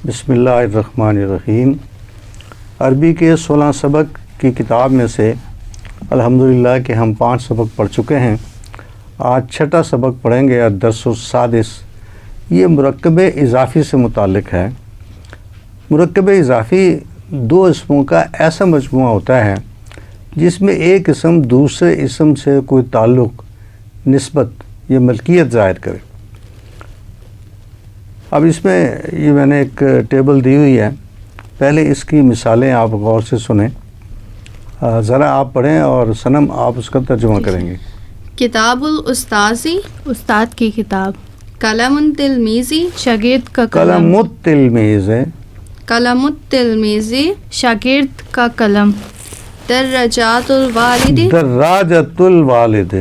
بسم اللہ الرحمن الرحیم۔ عربی کے 16 سبق کی کتاب میں سے الحمدللہ کہ ہم 5 سبق پڑھ چکے ہیں۔ آج 6واں سبق پڑھیں گے، الدرس السادس۔ یہ مرکب اضافی سے متعلق ہے۔ مرکب اضافی 2 اسموں کا ایسا مجموعہ ہوتا ہے جس میں ایک اسم دوسرے اسم سے کوئی تعلق، نسبت یا ملکیت ظاہر کرے۔ اب اس میں یہ میں نے ایک ٹیبل دی ہوئی ہے، پہلے اس کی مثالیں آپ غور سے سنیں، ذرا آپ پڑھیں اور صنم آپ اس کا ترجمہ کریں گے۔ کتاب الاستاذی، استاد کی کتاب۔ قلم التلمیذی، شاگرد کا قلم التلمیذ ہے، قلم التلمیذی، شاگرد کا قلم۔ دراجات الوالد، دراجۃ الوالد،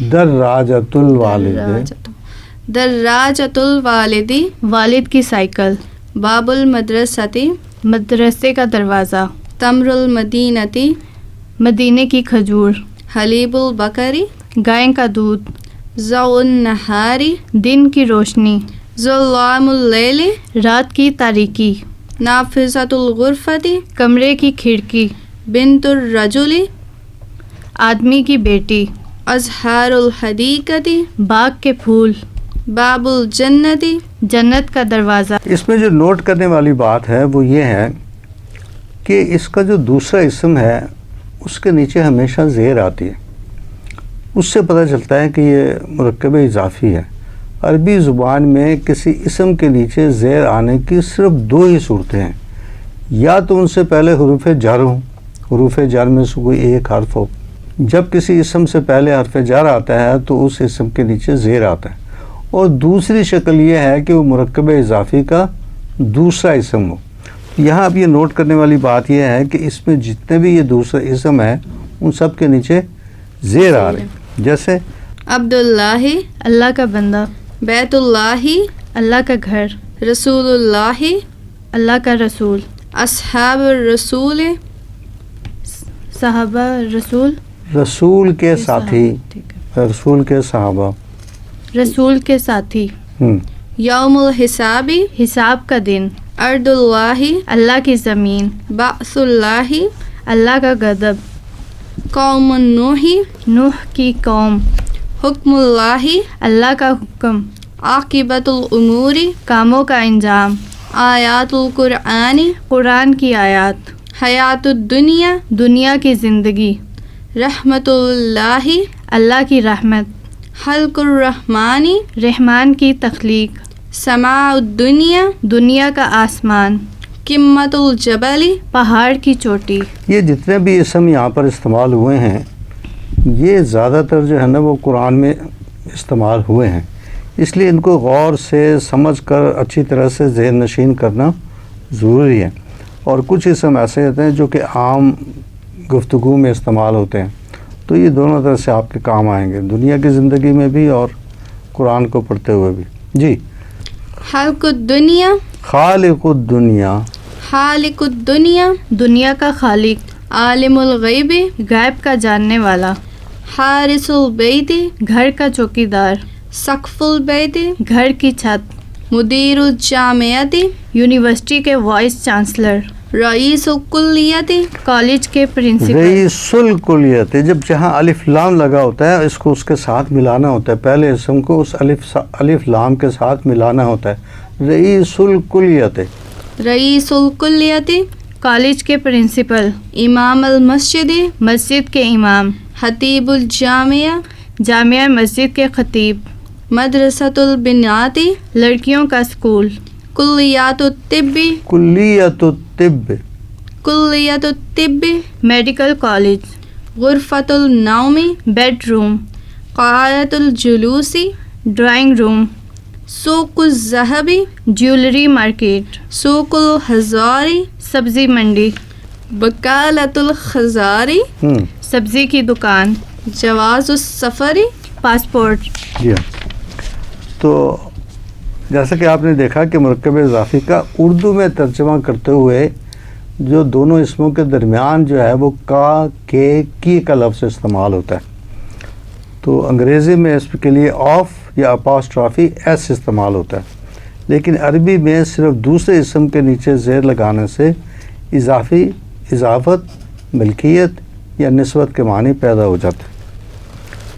دراجۃ الوالد، دراجۃ الوالد، والد کی سائیکل۔ باب المدرستی، مدرسے کا دروازہ۔ تمر المدینتی، مدینے کی کھجور۔ حلیب البکری، گائے کا دودھ۔ ضوء النہاری، دن کی روشنی۔ ظلام اللیل، رات کی تاریکی۔ نافذۃ الغرفتی، کمرے کی کھڑکی۔ بنت الرجل، آدمی کی بیٹی۔ ازہار الحدیقتی، باغ کے پھول۔ باب الجنتی، جنت کا دروازہ۔ اس میں جو نوٹ کرنے والی بات ہے وہ یہ ہے کہ اس کا جو دوسرا اسم ہے اس کے نیچے ہمیشہ زیر آتی ہے، اس سے پتہ چلتا ہے کہ یہ مرکب اضافی ہے۔ عربی زبان میں کسی اسم کے نیچے زیر آنے کی صرف 2 ہی صورتیں ہیں، یا تو ان سے پہلے حروف جر ہوں، حروف جر میں سے کوئی ایک حرف ہو۔ جب کسی اسم سے پہلے حرف جر آتا ہے تو اس اسم کے نیچے زیر آتا ہے، اور دوسری شکل یہ ہے کہ وہ مرکب اضافی کا دوسرا اسم ہو۔ یہاں اب یہ نوٹ کرنے والی بات یہ ہے کہ اس میں جتنے بھی یہ دوسرا اسم ہے ان سب کے نیچے زیر آ رہے ہیں، جیسے عبداللہ، اللہ کا بندہ۔ بیت اللہ، اللہ کا گھر۔ رسول اللہ، اللہ کا رسول۔ اصحاب الرسول، صحابہ رسول۔ رسول کے ساتھی، ٹھیک ہے۔ رسول کے صحابہ۔ رسول کے ساتھی۔ یوم الحساب، حساب کا دن۔ ارض اللہ، اللہ کی زمین۔ بعث اللہ، اللہ کا غضب۔ قوم نوح، نوح کی قوم۔ حکم اللہ، اللہ کا حکم۔ عاقبۃ الامور، کاموں کا انجام۔ آیات القرآن، قرآن کی آیات۔ حیات الدنیا، دنیا کی زندگی۔ رحمت اللہ، اللہ کی رحمت۔ خلق الرحمن، رحمان کی تخلیق۔ سماع الدنیا، دنیا کا آسمان۔ قمت الجبل، پہاڑ کی چوٹی۔ یہ جتنے بھی اسم یہاں پر استعمال ہوئے ہیں یہ زیادہ تر جو ہے نا وہ قرآن میں استعمال ہوئے ہیں، اس لیے ان کو غور سے سمجھ کر اچھی طرح سے ذہن نشین کرنا ضروری ہے۔ اور کچھ اسم ایسے ہوتے ہیں جو کہ عام گفتگو میں استعمال ہوتے ہیں، تو یہ دونوں طرح سے آپ کے کام آئیں گے، دنیا کی زندگی میں بھی اور قرآن کو پڑھتے ہوئے بھی۔ جی، خلق الدنیا، خالق الدنیا، خالق الدنیا، دنیا کا خالق۔ عالم الغیب، غیب کا جاننے والا۔ حارس البیت، گھر کا چوکیدار۔ سقف البیت، گھر کی چھت۔ مدیر الجامعۃ، یونیورسٹی کے وائس چانسلر۔ رئیس الکلیت، کالج کے پرنسپل۔ رئیس الکلیت، جب جہاں الف لام لگا ہوتا ہے اس کو اس کے ساتھ ملانا ہوتا ہے، پہلے اسم کو اس الف لام کے ساتھ ملانا ہوتا ہے، رئیس الکلیت۔ رئیس الکلیت، کالج کے پرنسپل۔ امام المسجد، مسجد کے امام۔ خطیب الجامعہ، جامعہ مسجد کے خطیب۔ مدرسۃ البنات، لڑکیوں کا اسکول۔ کلیات الطب، کلیت الطب، کلیت الطب، میڈیکل کالج۔ غرفۃ النوم، بیڈ روم۔ قاعۃ الجلوس، ڈرائنگ روم۔ سوق الذهب، جیولری مارکیٹ۔ سوق الخضار، سبزی منڈی۔ بقالۃ الخضار، سبزی کی دکان۔ جواز السفر، پاسپورٹ۔ جی ہاں۔ تو جیسا کہ آپ نے دیکھا کہ مرکب اضافی کا اردو میں ترجمہ کرتے ہوئے جو دونوں اسموں کے درمیان جو ہے وہ کا، کے، کی کا لفظ استعمال ہوتا ہے، تو انگریزی میں اس کے لیے آف یا اپاسٹرافی ایس استعمال ہوتا ہے، لیکن عربی میں صرف دوسرے اسم کے نیچے زیر لگانے سے اضافت، ملکیت یا نسبت کے معنی پیدا ہو جاتے ہیں۔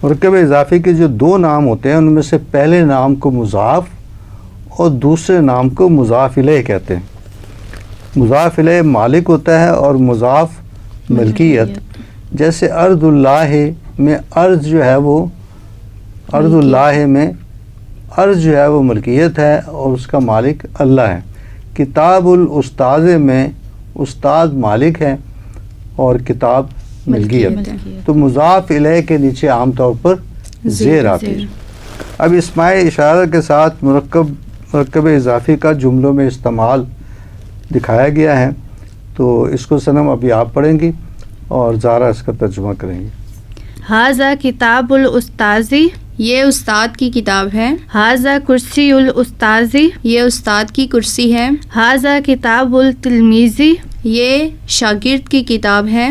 مرکب اضافی کے جو دو نام ہوتے ہیں ان میں سے پہلے نام کو مضاف اور دوسرے نام کو مضاف الیہ کہتے ہیں۔ مضاف الیہ مالک ہوتا ہے اور مضاف ملکیت، جیسے ارض اللہ میں ارض جو ہے وہ ارض اللہ میں ارض جو ہے وہ ملکیت ہے اور اس کا مالک اللہ ہے۔ کتاب الاستاذ میں استاد مالک ہے اور کتاب ملکیت۔ تو مضاف الیہ کے نیچے عام طور پر زیر آتی ہے۔ اب اسماء اشارہ کے ساتھ مرکب اضافی کا جملوں میں استعمال دکھایا گیا ہے، تو اس کو صنم ابھی آپ پڑھیں گی اور زارا اس کا ترجمہ کریں گی۔ ھذا کتاب الاستاذی، یہ استاد کی کتاب ہے۔ ھذا کرسی الاستاذی، یہ استاد کی کرسی ہے۔ ھذا کتاب التلمیذی، یہ شاگرد کی کتاب ہے۔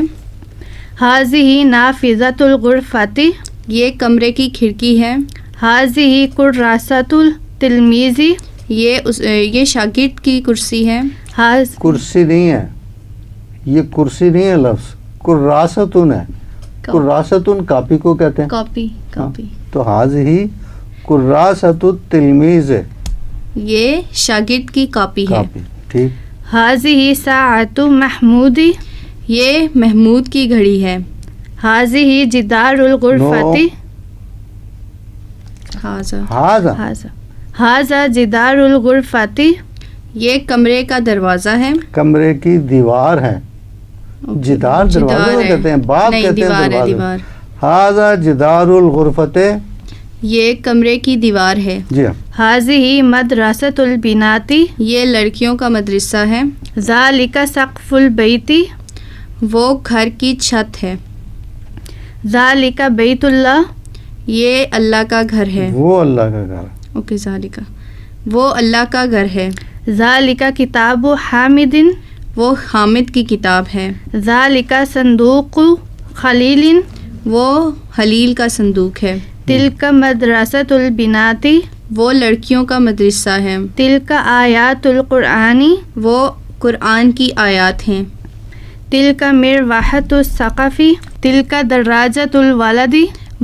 ھذہ نافذۃ الغرفۃ، یہ کمرے کی کھڑکی ہے۔ ھذہ کراسۃ التلمیذی، یہ شاگرد کی کرسی ہے۔ کرسی نہیں ہے، یہ کرسی نہیں ہے، لفظ کراستن ہے۔ کراستن کاپی کو کہتے ہیں، کاپی تو حاضی کراست التلمیذ ہے، یہ شاگرد کی کاپی ہے۔ کاپی، ٹھیک۔ ھذہ ساعۃ محمودی، یہ محمود کی گھڑی ہے۔ ھذہ جدار الغرفۃ، ہاضا ھذا جدار الغرفۃ، یہ کمرے کا دروازہ ہے۔ کمرے کی دیوار ہے۔ جدار دروازے کو کہتے ہیں، باب نہیں، کہتے ہیں دیوار ہے، دروازے۔ دیوار۔ ھذا جدار الغرفۃ، یہ کمرے کی دیوار ہے۔ جی ہاں۔ ھذہ مدرسۃ البنات، یہ لڑکیوں کا مدرسہ ہے۔ ذالک سقف البیت، وہ گھر کی چھت ہے۔ ذالک بیت اللہ، یہ اللہ کا گھر ہے۔ وہ اللہ کا گھر ہے۔ اوکے، ذالکا، وہ اللہ کا گھر ہے۔ ذالک کتاب حامد، وہ حامد کی کتاب ہے۔ ذالک صندوق خلیل، وہ حلیل کا صندوق ہے۔ تلک مدرسۃ البنات، وہ لڑکیوں کا مدرسہ ہے۔ تلک آیات القرآن، وہ قرآن کی آیات ہیں۔ تلک مروحۃ الثقف، تلک دراجۃ الولد،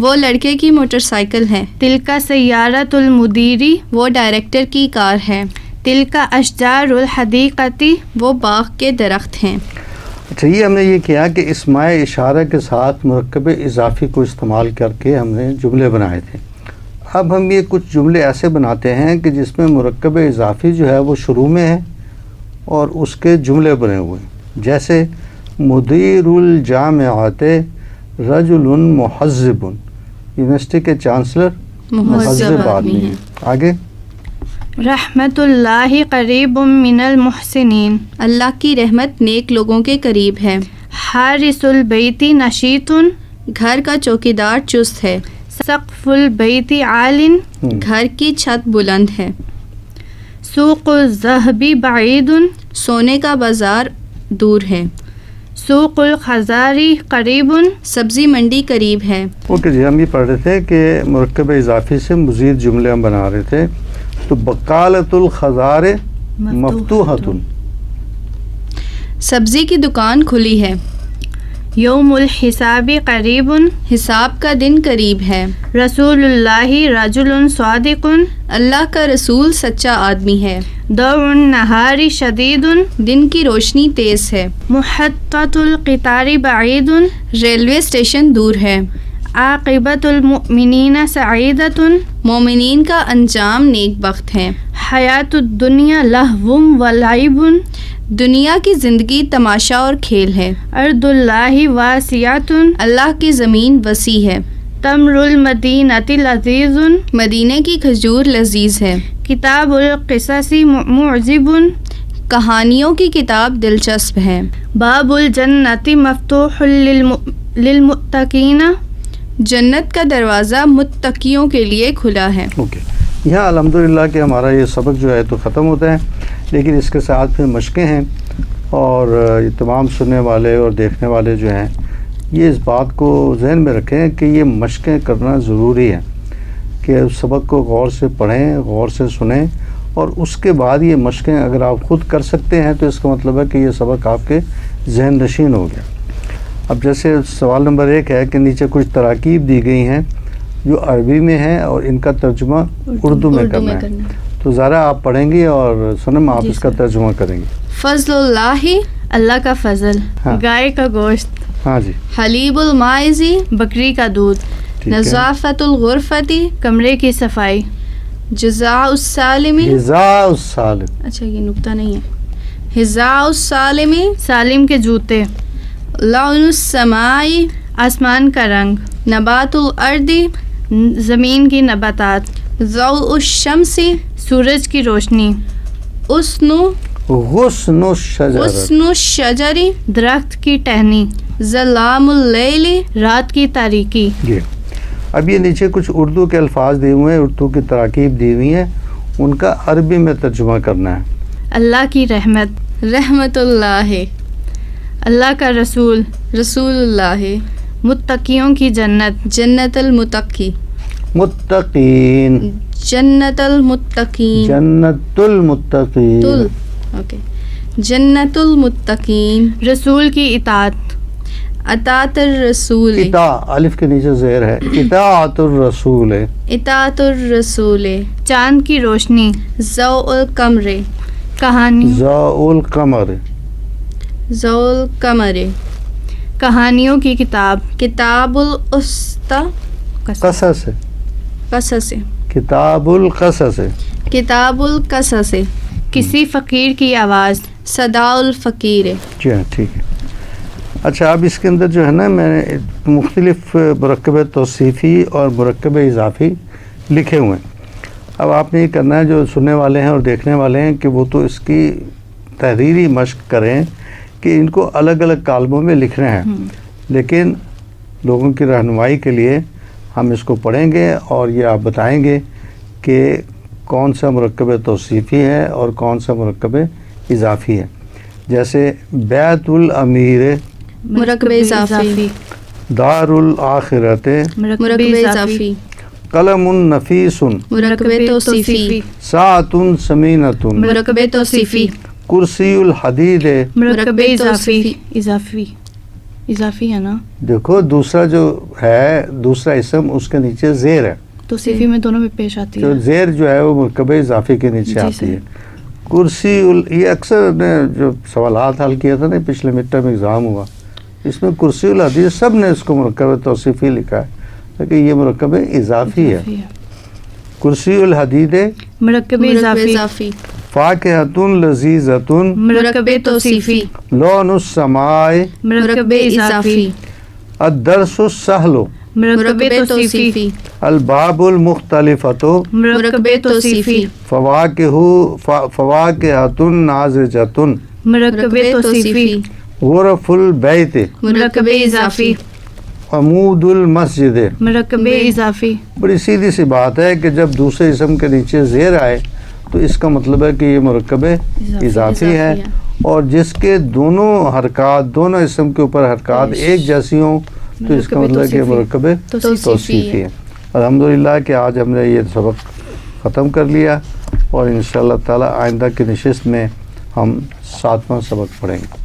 وہ لڑکے کی موٹر سائیکل ہے۔ تلک سیارۃ المدیر، وہ ڈائریکٹر کی کار ہے۔ تلک اشجار الحدیقۃ، وہ باغ کے درخت ہیں۔ اچھا، یہ ہم نے یہ کیا کہ اسماء اشارہ کے ساتھ مرکب اضافی کو استعمال کر کے ہم نے جملے بنائے تھے۔ اب ہم یہ کچھ جملے ایسے بناتے ہیں کہ جس میں مرکب اضافی جو ہے وہ شروع میں ہے اور اس کے جملے بنے ہوئے ہیں، جیسے مدیر الجامعات رجل محذب، یونیورسٹی کے چانسلر مہذب آدمی ہیں۔ آگے رحمت اللہ قریب من المحسنین، اللہ کی رحمت نیک لوگوں کے قریب ہے۔ حارس البیت نشیط، گھر کا چوکیدار چست ہے۔ سقف البیت عال، گھر کی چھت بلند ہے۔ سوق الذہب بعید، سونے کا بازار دور ہے۔ سوق الخضار قریب، سبزی منڈی قریب ہے۔ اوکے جی، ہم یہ پڑھ رہے تھے کہ مرکب اضافی سے مزید جملے ہم بنا رہے تھے۔ تو بقالۃ الخضار مفتوحۃ، سبزی کی دکان کھلی ہے۔ یوم الحساب قریب، حساب کا دن قریب ہے۔ رسول اللہ رجل صادق، اللہ کا رسول سچا آدمی ہے۔ ضوء النہار شدید، دن کی روشنی تیز ہے۔ محطۃ القطار بعید، ریلوے اسٹیشن دور ہے۔ عاقبۃ المؤمنین سعیدۃ، مومنین کا انجام نیک بخت ہے۔ حیات الدنیا لہو و لعب، دنیا کی زندگی تماشا اور کھیل ہے۔ ارض اللہ واسعۃ، اللہ کی زمین وسیع ہے۔ تمر المدینۃ لذیذ، مدینے کی کھجور لذیذ ہے۔ کتاب القصص معجب، کہانیوں کی کتاب دلچسپ ہے۔ باب الجنت مفتوح للمتقین، جنت کا دروازہ متقیوں کے لیے کھلا ہے۔ اوکے، یہاں الحمدللہ کہ ہمارا یہ سبق جو ہے تو ختم ہوتا ہے، لیکن اس کے ساتھ پھر مشقیں ہیں، اور یہ تمام سننے والے اور دیکھنے والے جو ہیں یہ اس بات کو ذہن میں رکھیں کہ یہ مشقیں کرنا ضروری ہے، کہ اس سبق کو غور سے پڑھیں، غور سے سنیں اور اس کے بعد یہ مشقیں اگر آپ خود کر سکتے ہیں تو اس کا مطلب ہے کہ یہ سبق آپ کے ذہن نشین ہو گیا. اب جیسے سوال نمبر 1 ہے کہ نیچے کچھ تراکیب دی گئی ہیں جو عربی میں ہیں اور ان کا ترجمہ اردو میں کرنا ہے. تو ذرا آپ پڑھیں گی اور سنم آپ اس کا ترجمہ کریں گی. فضل اللہ اللہ کا فضل. ہاں. گائے کا گوشت. ہاں جی حلیب المائزی بکری کا دودھ. ٹھیک ہے. نظافت الغرفتی کمرے کی صفائی. جزاء السالمی غذاء السالم. اچھا یہ نقطہ نہیں ہے. حذاء السالمی سالم کے جوتے. لون السمائی آسمان کا رنگ. نبات الارضی زمین کی نباتات. ضوء الشمس سورج کی روشنی. اسن غصن الشجر. حسن الشجر درخت کی ٹہنی. ظلام اللیل رات کی تاریکی. جی اب یہ نیچے کچھ اردو کے الفاظ دیے ہوئے ہیں، اردو کی تراکیب دی ہوئی ہیں، ان کا عربی میں ترجمہ کرنا ہے. اللہ کی رحمت. رحمت اللہ اللہ کا رسول. رسول اللہ متقیوں کی جنت. جنت المتقی متقین. جنت المتقین جنت المتقین. اوکے جنت المتقین. رسول کی اطاعت. اطاعت الرسول الف کے نیچے زیر ہے، اطاعت الرسول. اطاعت الرسول. چاند کی روشنی. ضوء القمر کہانی. ضاء القمر. ضوء القمر. کہانیوں کی کتاب. کتاب الاسطی قصص. قصص. کتاب القصص. کتاب القصص. کسی فقیر کی آواز. صداء الفقیر. جی ہاں ٹھیک ہے. اچھا اب اس کے اندر جو ہے نا میں نے مختلف مرکب توصیفی اور مرکب اضافی لکھے ہوئے ہیں. اب آپ نے یہ کرنا ہے، جو سننے والے ہیں اور دیکھنے والے ہیں، کہ وہ تو اس کی تحریری مشق کریں کہ ان کو الگ الگ کالموں میں لکھنا ہے. لیکن لوگوں کی رہنمائی کے لیے ہم اس کو پڑھیں گے اور یہ آپ بتائیں گے کہ کون سا مرکب توصیفی ہے اور کون سا مرکب اضافی ہے. جیسے بیت الامیر مرکب اضافی. دار الآخرت مرکب اضافی. قلم نفیس مرکب توصیفی. ساعت سمینۃ مرکب توصیفی. کرسی الحدید. مرکب اضافی. اضافی ہے نا. دیکھو دوسرا جو ہے دوسرا اسم اس کے نیچے زیر ہے، توصیفی میں دونوں میں پیش آتی جو ہے. زیر جو ہے وہ مرکب اضافی کے نیچے آتی ہے. کرسی یہ اکثر نے جو سوالات حل کیا تھا نا پچھلے مڈ ٹرم ایگزام ہوا، اس میں کرسی الحدیث سب نے اس کو مرکب توصیفی لکھا ہے لیکن یہ مرکب اضافی ہے. کرسی الحدید مرکب اضافی. فاکہۃ لذیذۃ مرکب توصیفی. لون السماء مرکب اضافی. الدرس السہل مرکب توصیفی. الباب المختلفۃ مرکب توصیفی. فواکہۃ ناضجۃ مرکب توصیفی. غرف البیت مرکب اضافی. عمود المسجد. مرکب اضافی. بڑی سیدھی سی بات ہے کہ جب دوسرے اسم کے نیچے زیر آئے تو اس کا مطلب ہے کہ یہ مرکب اضافی ہے، اور جس کے دونوں حرکات دونوں اسم کے اوپر حرکات ایک جیسی ہوں تو اس کا مطلب ہے کہ یہ مرکب توصیفی ہے. الحمدللہ کہ آج ہم نے یہ سبق ختم کر لیا اور انشاءاللہ تعالی آئندہ کی نشست میں ہم 7واں سبق پڑھیں گے.